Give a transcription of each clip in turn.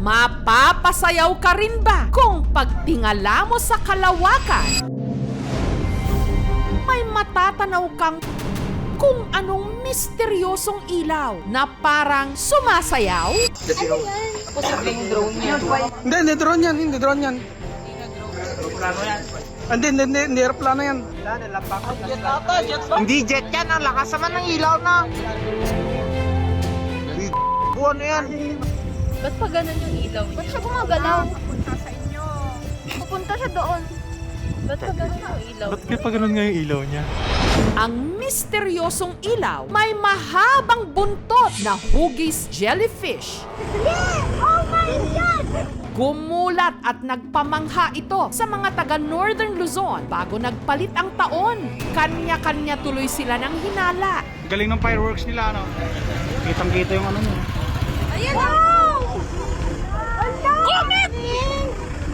Mapapasayaw ka rin ba kung pagtingala mo sa kalawakan? May matatanaw kang kung anong misteryosong ilaw na parang sumasayaw? Ano yan? Posibleng drone niya. Hindi drone yan, hindi drone yan. Plano yan. Hindi aeroplano yan. Jet ata, jet ba? Hindi jet yan, ang lakas naman ng ilaw na. Ano yan? Ba't pa ganun yung ilaw niya? Ba't siya gumagalaw? Pupunta sa inyo. Pupunta siya doon. Ba't pa ganun yung ilaw? Ba't kaya pa ganun nga yung ilaw niya? Ang misteryosong ilaw may mahabang buntot na hugis jellyfish. Oh my God! Gumulat at nagpamangha ito sa mga taga Northern Luzon bago nagpalit ang taon. Kanya-kanya tuloy sila ng hinala. Galing ng fireworks nila, ano? Kitang-kita yung ano mo. Ayan! Wow! Comet!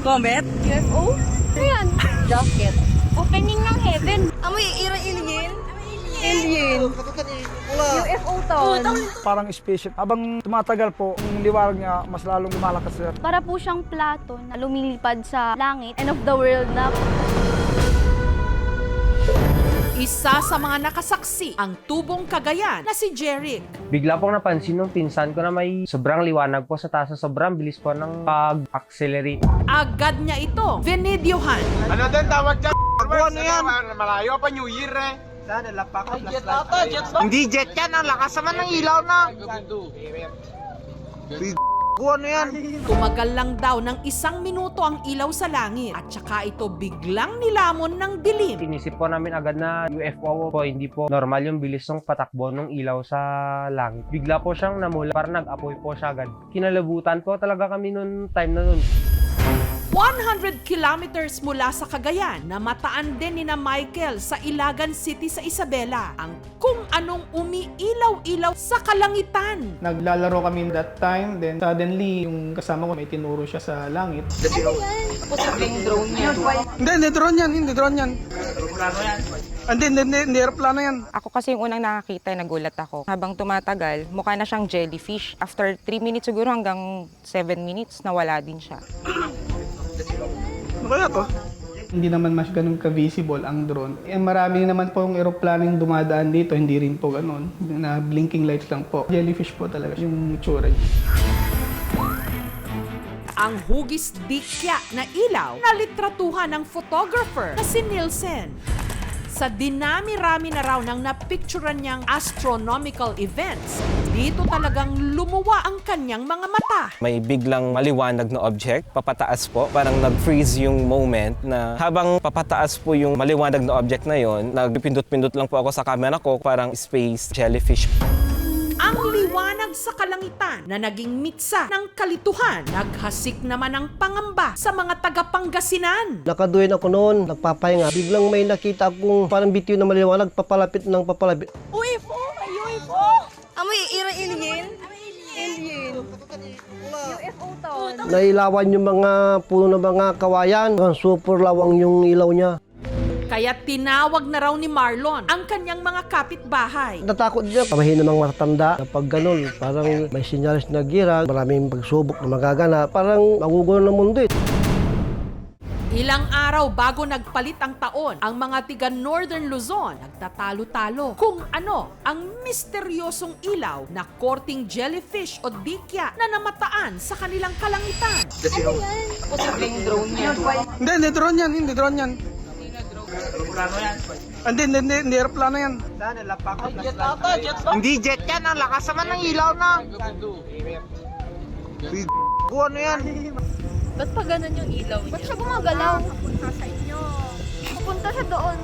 Comet? UFO? Ayan. Jacket. Opening ng heaven. Amoy alien? Alien. UFO to. Parang spaceship. Habang tumatagal po, yung liwanag niya mas lalong lumalakas sir. Para po siyang plato na lumilipad sa langit. End of the world na. Isa sa mga nakasaksi ang tubong Cagayan na si Jeric. Bigla pong napansin nung pinsan ko na may sobrang liwanag po sa taas, sobrang bilis po ng pag-accelerate. Agad niya ito vinidyohan. Ano din tawag dyan? Ano yan? Malayo pa New Year eh. Sana lapak. Jet ata, jet ba? Hindi jet yan, ang lakas naman ng ilaw na. Ano yan? Tumagal lang daw ng 1 minuto ang ilaw sa langit at saka ito biglang nilamon ng dilim. Inisip po namin agad na UFO po, hindi po normal yung bilis ng patakbo ng ilaw sa langit. Bigla po siyang namula, parang nag-apoy po siya agad. Kinalabutan po talaga kami noon time na nun. 100 kilometers mula sa Cagayan, namataan din ni na Michael sa Ilagan City sa Isabela ang kung anong umiilaw-ilaw sa kalangitan. Naglalaro kami that time, then suddenly yung kasama ko may tinuro siya sa langit. Ano yan? Posibleng drone niya. Hindi drone yan, hindi drone yan. Plano yan. Hindi aeroplano yan. Ako kasi yung unang nakakita, nagulat ako. Habang tumatagal, mukha na siyang jellyfish. After 3 minutes siguro hanggang 7 minutes, nawala din siya. Ano kaya to? Hindi naman mas ganun ka-visible ang drone. Marami naman po yung aeroplanong dumadaan dito, hindi rin po ganun. Na blinking lights lang po. Jellyfish po talaga yung itsura niya. Ang hugis dikya na ilaw na litratuhan ng photographer na si Nielsen. Sa dinami-rami na raw ng napicturan niyang astronomical events, dito talagang lumuwa ang kanyang mga mata. May biglang maliwanag na object, papataas po. Parang nag-freeze yung moment na habang papataas po yung maliwanag na object na yon, nagpindot-pindot lang po ako sa camera ko, parang space jellyfish. Ang liwanag sa kalangitan na naging mitsa ng kalituhan, naghasik naman ng pangamba sa mga taga-Pangasinan. Nakaduyan ako noon, nagpapahinga. Biglang may nakita akong parang bitiw na maliwanag, papalapit ng papalapit. UFO! UFO! Amoy alien? Alien. UFO to. Nailawan yung mga puno ng mga kawayan. Super lawang yung ilaw niya. Kaya tinawag na raw ni Marlon ang kanyang mga kapitbahay. Natakot niya. Mahina ng matatanda. Kapag ganun, parang may sinyalis na gira. Maraming pagsubok na magagana. Parang magugulo ng mundo eh. Ilang araw bago nagpalit ang taon, ang mga tiga Northern Luzon nagtatalo-talo kung ano ang misteryosong ilaw na korting jellyfish o dikya na namataan sa kanilang kalangitan. Ano yan? Posibleng drone niya. Hindi drone yan, hindi drone yan. Plano yan. Hindi aeroplano yan. Sana lapak. Jet ata, jet ba? Hindi jet yan, ang lakas naman ng ilaw na. Ano yan? Ba't pa ganun yung ilaw niya? Ba't siya gumagalaw? Pupunta sa inyo. Pupunta siya doon.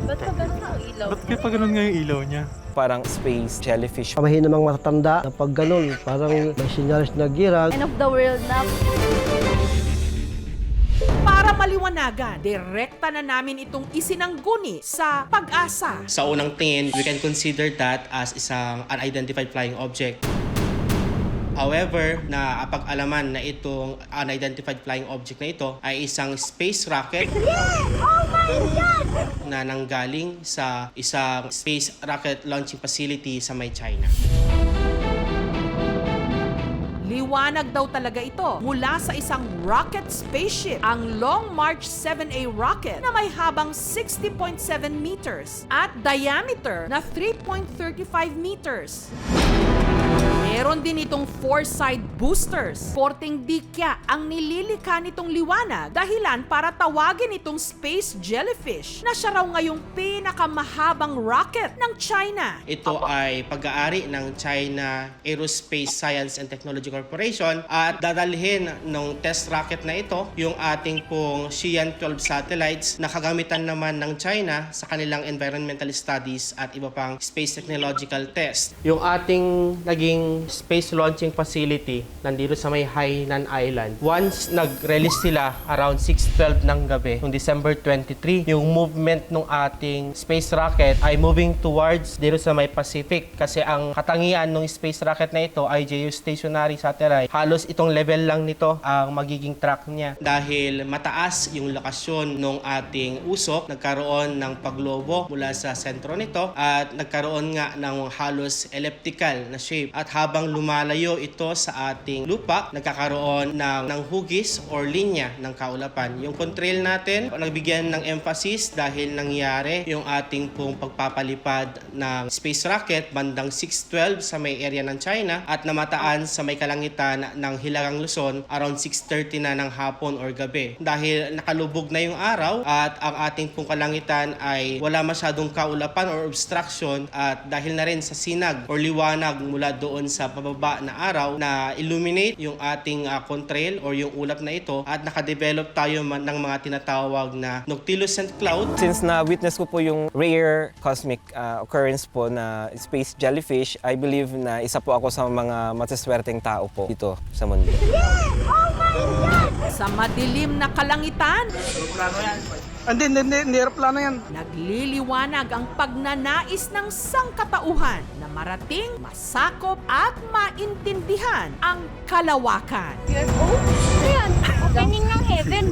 Ba't pa ganun yung ilaw? Ba't kaya pa ganun nga yung ilaw niya? Parang space jellyfish. Mahina ng matatanda. Kapag ganun, parang may sinyalis na gira. End of the world na. Para maliwanagan, direkta na namin itong isinangguni sa Pag-asa. Sa unang tingin, we can consider that as isang unidentified flying object. However, napag-alaman na itong unidentified flying object na ito ay isang space rocket na nanggaling sa isang space rocket launching facility sa may China. Maliwanag daw talaga ito mula sa isang rocket spaceship, ang Long March 7A rocket na may habang 60.7 meters at diameter na 3.35 meters. Meron din itong 4-side boosters. Porting dikya ang nililikha nitong liwanag, dahilan para tawagin itong space jellyfish na siya raw ngayong pinakamahabang rocket ng China. Ito ay pag-aari ng China Aerospace Science and Technology Corporation at dadalhin ng test rocket na ito yung ating pong Xi'an-12 satellites na kagamitan naman ng China sa kanilang environmental studies at iba pang space technological test. Yung ating naging space launching facility nandito sa may Hainan Island. Once nag-release sila around 6:12 ng gabi, noong December 23, yung movement ng ating space rocket ay moving towards dito sa may Pacific kasi ang katangian ng space rocket na ito ay geostationary satellite. Halos itong level lang nito ang magiging track niya. Dahil mataas yung lokasyon ng ating usok, nagkaroon ng paglobo mula sa sentro nito at nagkaroon nga ng halos elliptical na shape. At habang lumalayo ito sa ating lupa, nagkakaroon ng hugis or linya ng kaulapan. Yung contrail natin, nagbigyan ng emphasis dahil nangyari yung ating pong pagpapalipad ng space rocket bandang 6:12 sa may area ng China at namataan sa may kalangitan ng Hilagang Luzon around 6:30 na ng hapon or gabi. Dahil nakalubog na yung araw at ang ating pong kalangitan ay wala masyadong kaulapan or obstruction at dahil na rin sa sinag or liwanag mula doon sa pababa na araw na illuminate yung ating contrail or yung ulap na ito at nakadevelop tayo ng mga tinatawag na noctilucent cloud. Since na-witness ko po yung rare cosmic occurrence po na space jellyfish, I believe na isa po ako sa mga masaswerteng tao po dito sa mundo. Sa madilim na kalangitan, Hindi, aeroplano yan. nagliliwanag ang pagnanais ng sangkatauhan na marating, masakop at maintindihan ang kalawakan. UFO? Ano yan? Opening ng heaven.